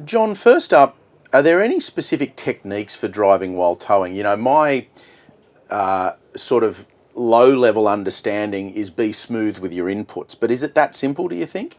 John, first up, are there any specific techniques for driving while towing? You know, my sort of low-level understanding is be smooth with your inputs, but is it that simple, do you think?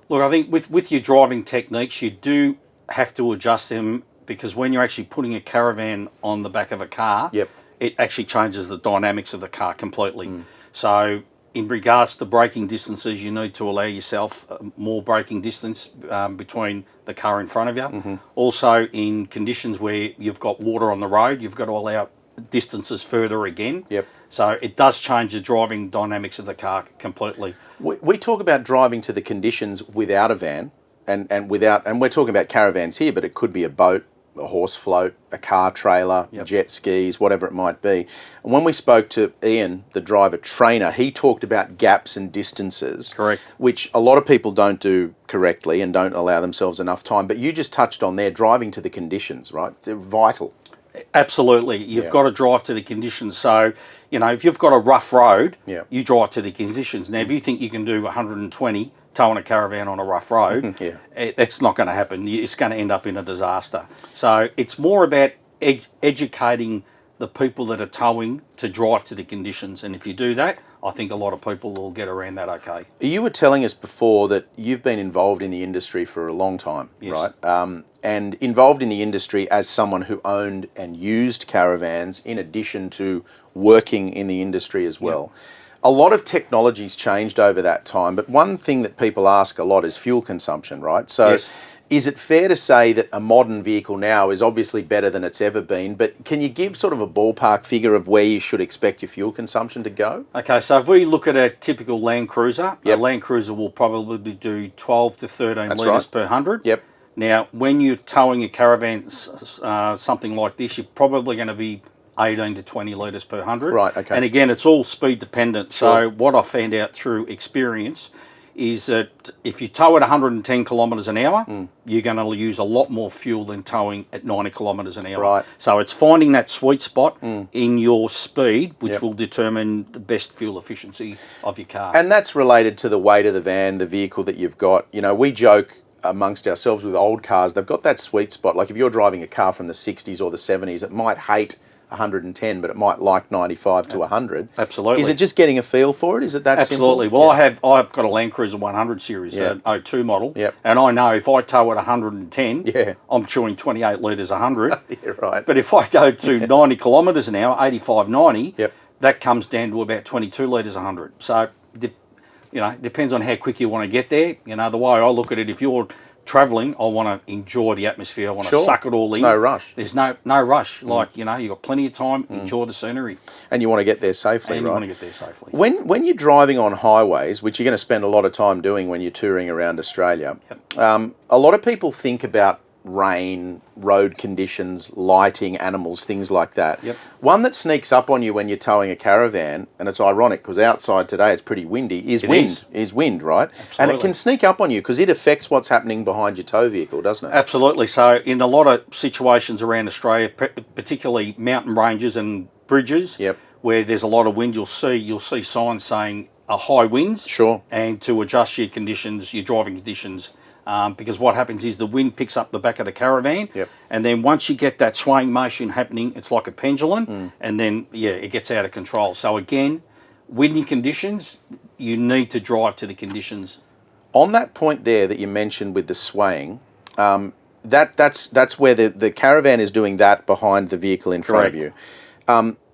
Look, I think with your driving techniques, you do have to adjust them, because when you're actually putting a caravan on the back of a car, Yep. it actually changes the dynamics of the car completely. So in regards to braking distances, you need to allow yourself more braking distance between the car in front of you. Also, in conditions where you've got water on the road, you've got to allow distances further again. Yep. So it does change the driving dynamics of the car completely. We talk about driving to the conditions without a van, and we're talking about caravans here, but it could be a boat, a horse float, a car trailer, jet skis, whatever it might be. And when we spoke to Ian, the driver trainer, he talked about gaps and distances. Correct. Which a lot of people don't do correctly and don't allow themselves enough time. But you just touched on there, driving to the conditions, right? They're vital. Absolutely. You've got to drive to the conditions. So, you know, if you've got a rough road, you drive to the conditions. Now, if you think you can do 120 towing a caravan on a rough road, that's not going to happen. It's going to end up in a disaster. So it's more about educating the people that are towing to drive to the conditions. And if you do that, I think a lot of people will get around that okay. You were telling us before that you've been involved in the industry for a long time, right? And involved in the industry as someone who owned and used caravans in addition to working in the industry as well. A lot of technology's changed over that time, but one thing that people ask a lot is fuel consumption, right? So is it fair to say that a modern vehicle now is obviously better than it's ever been, but can you give sort of a ballpark figure of where you should expect your fuel consumption to go? Okay, so if we look at a typical Land Cruiser, a Land Cruiser will probably do 12 to 13 litres per 100. Yep. Now, when you're towing a caravan, something like this, you're probably going to be 18 to 20 litres per 100. Right, okay. And again, it's all speed dependent. So what I found out through experience is that if you tow at 110 kilometres an hour, you're going to use a lot more fuel than towing at 90 kilometres an hour. Right. So it's finding that sweet spot in your speed, which will determine the best fuel efficiency of your car. And that's related to the weight of the van, the vehicle that you've got. You know, we joke amongst ourselves with old cars, they've got that sweet spot. Like if you're driving a car from the 60s or the 70s, it might hate 110, but it might like 95 to 100. Absolutely. Is it just getting a feel for it? Is it that Absolutely. simple? Well, I've got a Land Cruiser 100 series, an 02 model, and I know if I tow at 110, I'm chewing 28 litres 100. Right. But if I go to 90 kilometres an hour, 85, 90, that comes down to about 22 litres 100. So, you know, it depends on how quick you want to get there. You know, the way I look at it, if you're travelling, I want to enjoy the atmosphere. I want to suck it all in. No rush. There's no rush. Like, you know, you've got plenty of time. Enjoy the scenery. And you want to get there safely, and right? You want to get there safely. When you're driving on highways, which you're going to spend a lot of time doing when you're touring around Australia, a lot of people think about rain, road conditions, lighting, animals, things like that. One that sneaks up on you when you're towing a caravan, and it's ironic because outside today it's pretty windy, is wind, right? Absolutely. And it can sneak up on you because it affects what's happening behind your tow vehicle, doesn't it? Absolutely. So in a lot of situations around Australia, particularly mountain ranges and bridges, where there's a lot of wind, you'll see signs saying high winds. And to adjust your conditions, your driving conditions. Because what happens is the wind picks up the back of the caravan, and then once you get that swaying motion happening, it's like a pendulum, and then, it gets out of control. So again, windy conditions, you need to drive to the conditions. On that point there that you mentioned with the swaying, that's where the caravan is doing that behind the vehicle in front of you.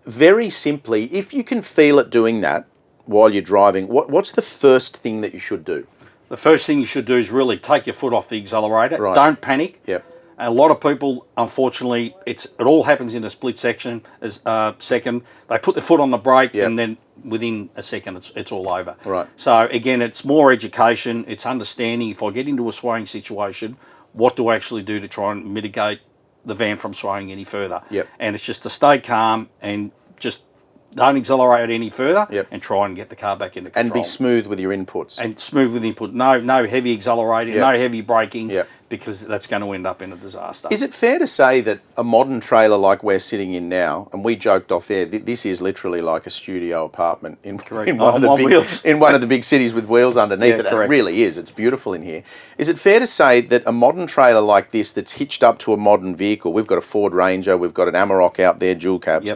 Very simply, if you can feel it doing that while you're driving, what's the first thing that you should do? The first thing you should do is really take your foot off the accelerator. Don't panic. A lot of people, unfortunately, it all happens in a split second. They put their foot on the brake, and then within a second, it's all over. So again, it's more education. It's understanding. If I get into a swaying situation, what do I actually do to try and mitigate the van from swaying any further? And it's just to stay calm and just don't accelerate any further, and try and get the car back into control. And be smooth with your inputs. And smooth with input. No heavy accelerating, no heavy braking. because that's going to end up in a disaster. Is it fair to say that a modern trailer like we're sitting in now, and we joked off air, this is literally like a studio apartment in one of the big cities with wheels underneath it, and it really is. It's beautiful in here. Is it fair to say that a modern trailer like this that's hitched up to a modern vehicle, we've got a Ford Ranger, we've got an Amarok out there, dual cabs,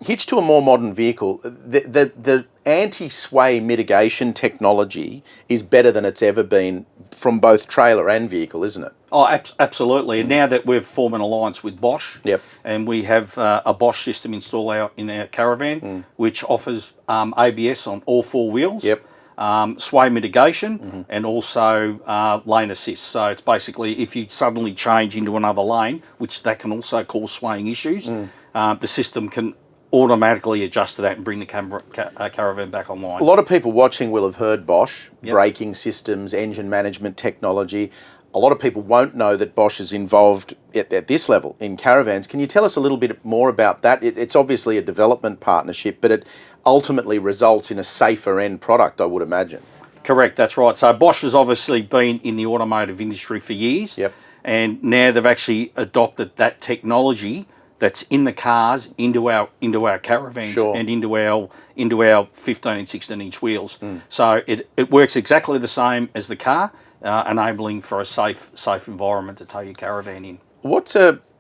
hitched to a more modern vehicle, the anti-sway mitigation technology is better than it's ever been from both trailer and vehicle, isn't it? Oh, absolutely. And now that we've formed an alliance with Bosch, and we have a Bosch system installed in our caravan, which offers ABS on all four wheels, sway mitigation, and also lane assist. So it's basically if you suddenly change into another lane, which that can also cause swaying issues, the system can automatically adjust to that and bring the caravan back online. A lot of people watching will have heard Bosch, braking systems, engine management technology. A lot of people won't know that Bosch is involved at this level in caravans. Can you tell us a little bit more about that? It's obviously a development partnership, but it ultimately results in a safer end product, I would imagine. Correct, that's right. So Bosch has obviously been in the automotive industry for years, and now they've actually adopted that technology that's in the cars into our caravans and into our 15 and 16 inch wheels. So it works exactly the same as the car, enabling for a safe environment to tow your caravan in.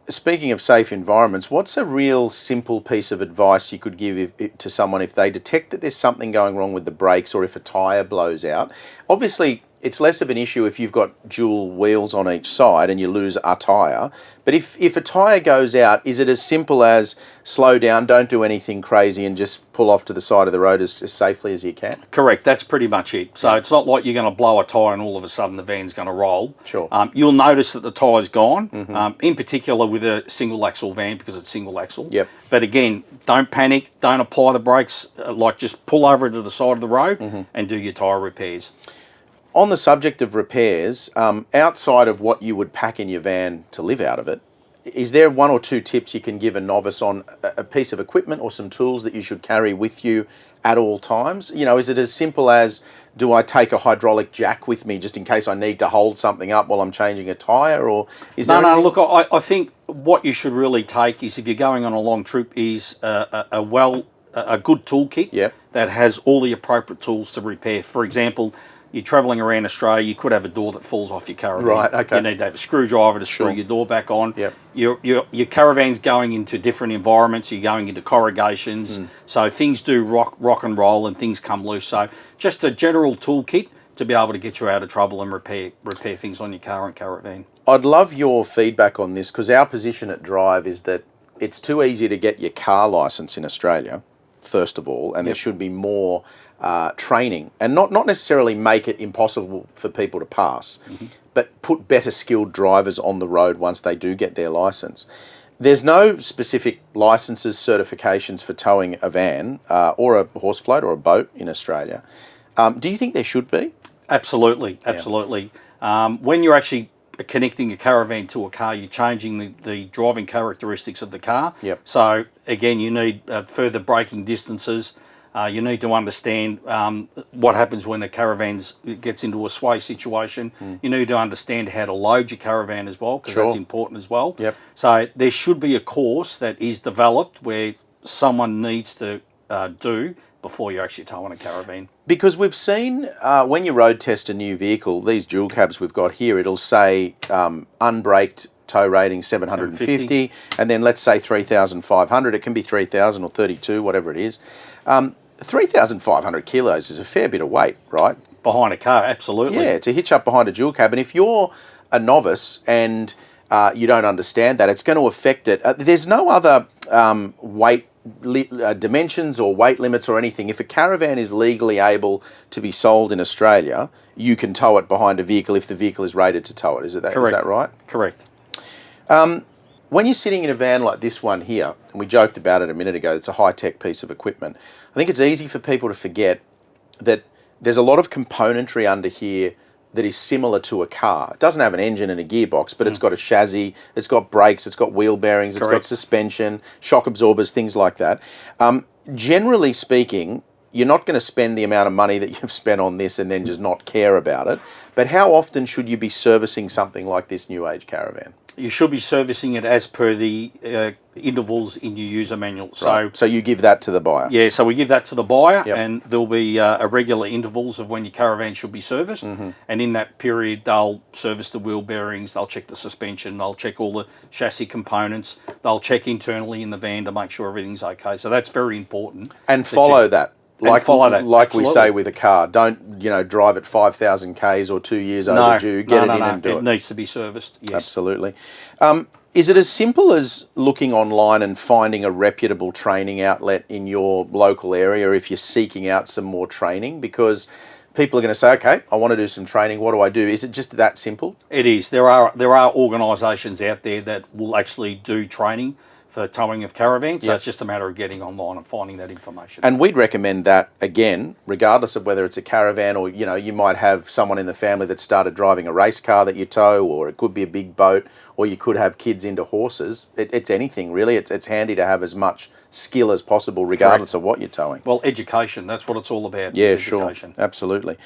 Speaking of safe environments, what's a real simple piece of advice you could give to someone if they detect that there's something going wrong with the brakes or if a tyre blows out? Obviously, it's less of an issue if you've got dual wheels on each side and you lose a tyre. But if a tyre goes out, is it as simple as slow down, don't do anything crazy and just pull off to the side of the road as safely as you can? Correct, that's pretty much it. So it's not like you're going to blow a tyre and all of a sudden the van's going to roll. Sure. You'll notice that the tyre's gone, in particular with a single axle van because it's single axle. But again, don't panic, don't apply the brakes, just pull over to the side of the road and do your tyre repairs. On the subject of repairs, outside of what you would pack in your van to live out of it, is there one or two tips you can give a novice on a piece of equipment or some tools that you should carry with you at all times? You know, is it as simple as, do I take a hydraulic jack with me just in case I need to hold something up while I'm changing a tyre? Or is there anything? Look, I think what you should really take is, if you're going on a long trip, is a good toolkit that has all the appropriate tools to repair. For example, you're travelling around Australia, you could have a door that falls off your caravan. Right, okay. You need to have a screwdriver to screw your door back on. Your caravan's going into different environments, you're going into corrugations, so things do rock and roll and things come loose. So just a general toolkit to be able to get you out of trouble and repair things on your car and caravan. I'd love your feedback on this, because our position at Drive is that it's too easy to get your car licence in Australia, first of all, and there should be more training, and not necessarily make it impossible for people to pass, but put better skilled drivers on the road once they do get their licence. There's no specific licences, certifications for towing a van or a horse float or a boat in Australia. Do you think there should be? Absolutely. When you're actually connecting a caravan to a car, you're changing the driving characteristics of the car. So again, you need further braking distances. You need to understand what happens when a caravan gets into a sway situation. You need to understand how to load your caravan as well, because that's important as well. So there should be a course that is developed where someone needs to do before you're actually towing a caravan. Because we've seen when you road test a new vehicle, these dual cabs we've got here, it'll say unbraked tow rating 750, and then let's say 3,500. It can be 3,000 or 32, whatever it is. 3,500 kilos is a fair bit of weight, right? Behind a car, absolutely. Yeah, to hitch up behind a dual cab. And if you're a novice and you don't understand that, it's going to affect it. There's no other weight dimensions or weight limits or anything. If a caravan is legally able to be sold in Australia, you can tow it behind a vehicle if the vehicle is rated to tow it. Is that right? Correct. When you're sitting in a van like this one here, and we joked about it a minute ago, it's a high-tech piece of equipment. I think it's easy for people to forget that there's a lot of componentry under here that is similar to a car. It doesn't have an engine and a gearbox, but it's got a chassis, it's got brakes, it's got wheel bearings, it's got suspension, shock absorbers, things like that. Generally speaking, you're not going to spend the amount of money that you've spent on this and then just not care about it. But how often should you be servicing something like this New Age Caravan? You should be servicing it as per the intervals in your user manual. Right. So you give that to the buyer? Yeah, so we give that to the buyer, and there'll be irregular intervals of when your caravan should be serviced. And in that period, they'll service the wheel bearings, they'll check the suspension, they'll check all the chassis components, they'll check internally in the van to make sure everything's okay. So that's very important. And follow that. Like we Absolutely. say with a car, don't drive at 5,000 k's or 2 years overdue. Get it in and do it. It needs to be serviced. Yes, absolutely. Is it as simple as looking online and finding a reputable training outlet in your local area if you're seeking out some more training? Because people are going to say, okay, I want to do some training. What do I do? Is it just that simple? It is. There are organisations out there that will actually do training for towing of caravans. So it's just a matter of getting online and finding that information. And we'd recommend that, again, regardless of whether it's a caravan or, you might have someone in the family that started driving a race car that you tow, or it could be a big boat, or you could have kids into horses. It's anything, really. It's handy to have as much skill as possible, regardless of what you're towing. Well, education, that's what it's all about. Yeah, sure. Absolutely.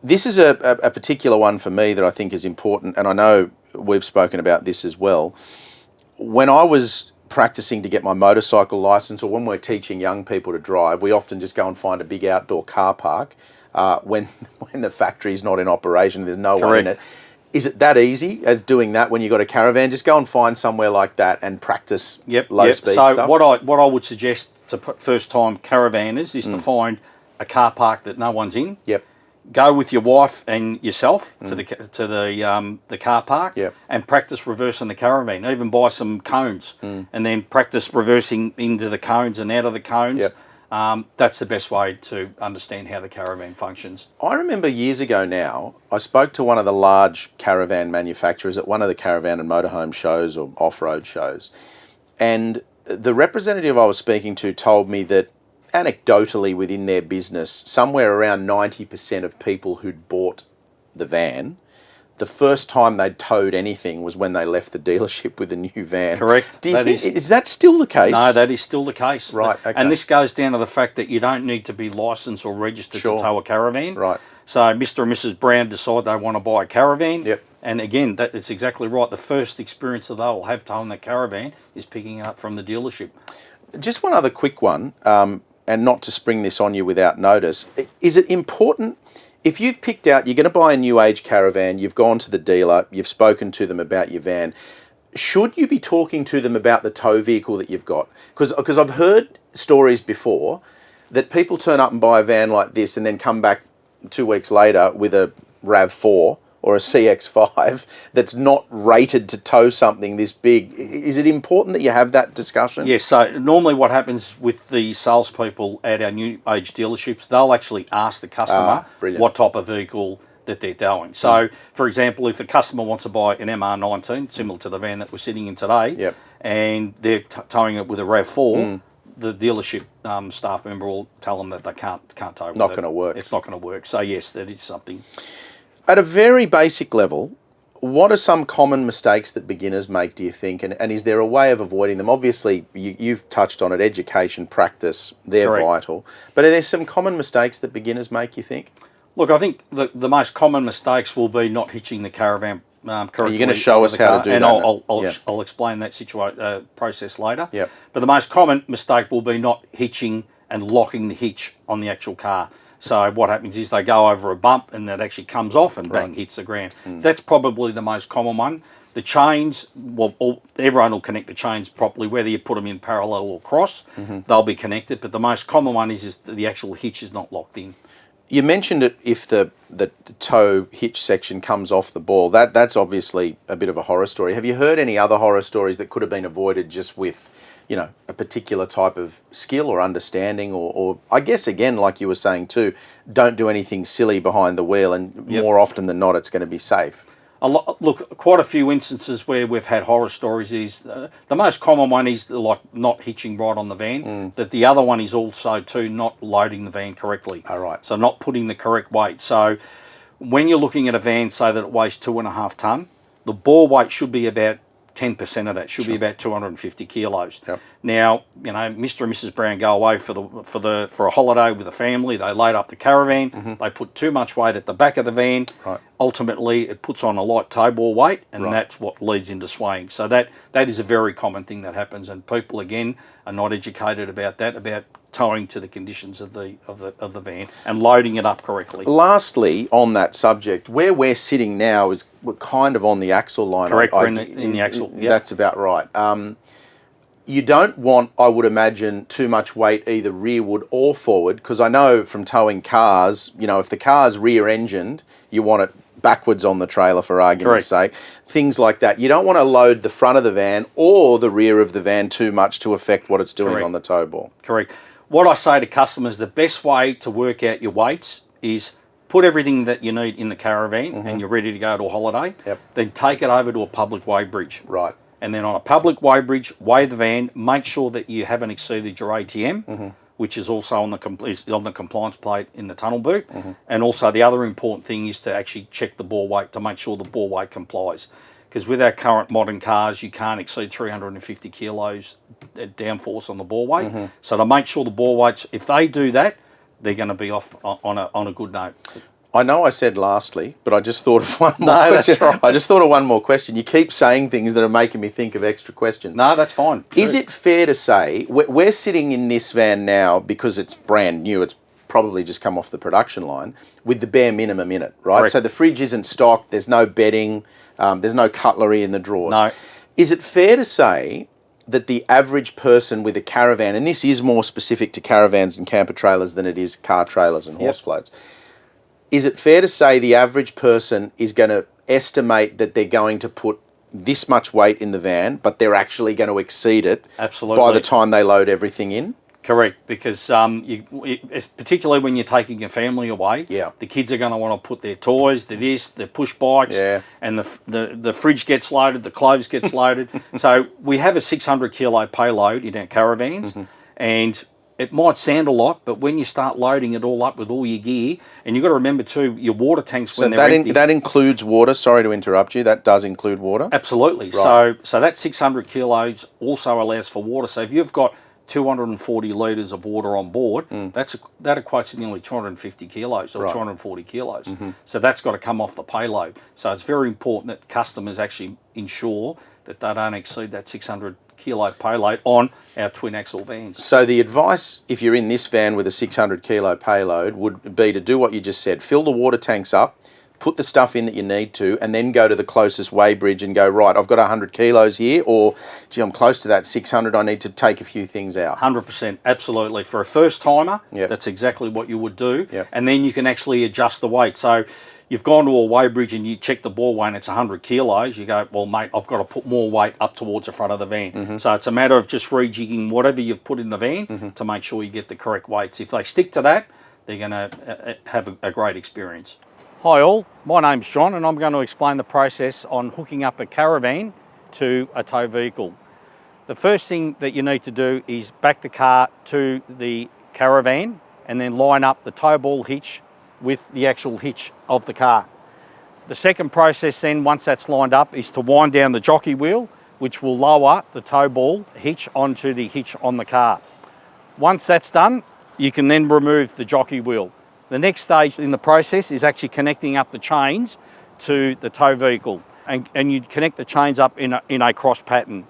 This is a particular one for me that I think is important, and I know we've spoken about this as well. When I was practicing to get my motorcycle license, or when we're teaching young people to drive, we often just go and find a big outdoor car park when the factory's not in operation, there's no one in it. Is it that easy as doing that when you've got a caravan? Just go and find somewhere like that and practice low speed stuff? So what I would suggest to first time caravanners is to find a car park that no one's in. Go with your wife and yourself to the car park and practice reversing the caravan. Even buy some cones and then practice reversing into the cones and out of the cones. That's the best way to understand how the caravan functions. I remember years ago now, I spoke to one of the large caravan manufacturers at one of the caravan and motorhome shows or off-road shows. And the representative I was speaking to told me that anecdotally within their business, somewhere around 90% of people who'd bought the van, the first time they'd towed anything was when they left the dealership with a new van. Correct. Is that still the case? No, that is still the case. Right, okay. And this goes down to the fact that you don't need to be licensed or registered to tow a caravan. Right. So Mr. and Mrs. Brown decide they want to buy a caravan. And again, it's exactly right. The first experience that they'll have towing that caravan is picking it up from the dealership. Just one other quick one, and not to spring this on you without notice. Is it important, if you've picked out, you're going to buy a New Age Caravan, you've gone to the dealer, you've spoken to them about your van, should you be talking to them about the tow vehicle that you've got? Because I've heard stories before that people turn up and buy a van like this and then come back 2 weeks later with a RAV4 or a CX-5 that's not rated to tow something this big. Is it important that you have that discussion? Yes, so normally what happens with the salespeople at our New Age dealerships, they'll actually ask the customer what type of vehicle that they're towing. So, for example, if the customer wants to buy an MR19, similar to the van that we're sitting in today, and they're towing it with a RAV4, the dealership staff member will tell them that they can't tow with it. Not going to work. It's not going to work. So, yes, that is something. At a very basic level, what are some common mistakes that beginners make, do you think? And is there a way of avoiding them? Obviously, you've touched on it, education, practice, they're vital. But are there some common mistakes that beginners make, you think? Look, I think the most common mistakes will be not hitching the caravan correctly. Are you going to show us how to do that? And I'll explain that process later. But the most common mistake will be not hitching and locking the hitch on the actual car. So what happens is they go over a bump and that actually comes off and bang, hits the ground. That's probably the most common one. The chains, everyone will connect the chains properly, whether you put them in parallel or cross, they'll be connected. But the most common one is the actual hitch is not locked in. You mentioned it if the tow hitch section comes off the ball. That's obviously a bit of a horror story. Have you heard any other horror stories that could have been avoided just with a particular type of skill or understanding, or I guess, again, like you were saying too, don't do anything silly behind the wheel, and more often than not, it's going to be safe. Look, quite a few instances where we've had horror stories is, the most common one is like not hitching right on the van, but the other one is also too not loading the van correctly. So not putting the correct weight. So when you're looking at a van, say that it weighs 2.5 tonne, the bore weight should be about 10% of that. Should be about 250 kilos. Yep. Now, you know, Mr. and Mrs. Brown go away for a holiday with a family. They load up the caravan. They put too much weight at the back of the van. Right. Ultimately, it puts on a light tow ball weight, and that's what leads into swaying. So that is a very common thing that happens, and people again are not educated about that, about towing to the conditions of the van and loading it up correctly. Lastly, on that subject, where we're sitting now is we're kind of on the axle line. Correct, we're in the axle. Yep. That's about right. You don't want, I would imagine, too much weight either rearward or forward, because I know from towing cars, you know, if the car's rear-engined, you want it backwards on the trailer for argument's sake. Things like that. You don't want to load the front of the van or the rear of the van too much to affect what it's doing on the tow ball. Correct. What I say to customers, the best way to work out your weights is put everything that you need in the caravan and you're ready to go to a holiday. Yep. Then take it over to a public weigh bridge. Right. And then on a public weigh bridge, weigh the van, make sure that you haven't exceeded your ATM, which is also on the compliance plate in the tunnel boot. And also the other important thing is to actually check the bore weight to make sure the bore weight complies. Because with our current modern cars, you can't exceed 350 kilos downforce on the bore weight. So to make sure the bore weights, if they do that, they're going to be off on a good note. I know I said lastly, but I just thought of one more question. That's right. I just thought of one more question. You keep saying things that are making me think of extra questions. No, that's fine. Is it fair to say, we're sitting in this van now because it's brand new, it's probably just come off the production line, with the bare minimum in it, right? Correct. So the fridge isn't stocked, there's no bedding, there's no cutlery in the drawers. No. Is it fair to say that the average person with a caravan, and this is more specific to caravans and camper trailers than it is car trailers and horse floats, is it fair to say the average person is going to estimate that they're going to put this much weight in the van, but they're actually going to exceed it by the time they load everything in? Correct, because particularly when you're taking a family away, the kids are going to want to put their toys, their push bikes, and the fridge gets loaded, the clothes gets loaded. So we have a 600 kilo payload in our caravans, and it might sound a lot, but when you start loading it all up with all your gear, and you've got to remember too, your water tanks when they're empty. That includes water. Sorry to interrupt you. That does include water. Absolutely. Right. So that 600 kilos also allows for water. So if you've got 240 litres of water on board, that equates to nearly 250 kilos or 240 kilos. So that's got to come off the payload. So it's very important that customers actually ensure that they don't exceed that 600 kilo payload on our twin axle vans. So the advice, if you're in this van with a 600 kilo payload, would be to do what you just said. Fill the water tanks up, put the stuff in that you need to, and then go to the closest weigh bridge and go, right, I've got 100 kilos here, or gee, I'm close to that 600, I need to take a few things out. 100%, absolutely. For a first timer, that's exactly what you would do. And then you can actually adjust the weight. So you've gone to a weigh bridge and you check the bore weight and it's 100 kilos, you go, well, mate, I've got to put more weight up towards the front of the van. So it's a matter of just rejigging whatever you've put in the van to make sure you get the correct weights. If they stick to that, they're going to have a great experience. Hi all, my name's John and I'm going to explain the process on hooking up a caravan to a tow vehicle. The first thing that you need to do is back the car to the caravan and then line up the tow ball hitch with the actual hitch of the car. The second process then, once that's lined up, is to wind down the jockey wheel, which will lower the tow ball hitch onto the hitch on the car. Once that's done, you can then remove the jockey wheel. The next stage in the process is actually connecting up the chains to the tow vehicle, and you connect the chains up in a cross pattern.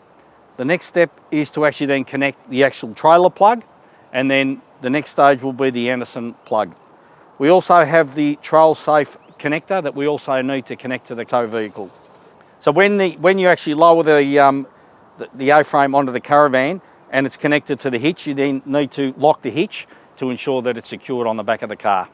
The next step is to actually then connect the actual trailer plug, and then the next stage will be the Anderson plug. We also have the trail safe connector that we also need to connect to the tow vehicle. So when you actually lower the A-frame onto the caravan and it's connected to the hitch, you then need to lock the hitch to ensure that it's secured on the back of the car.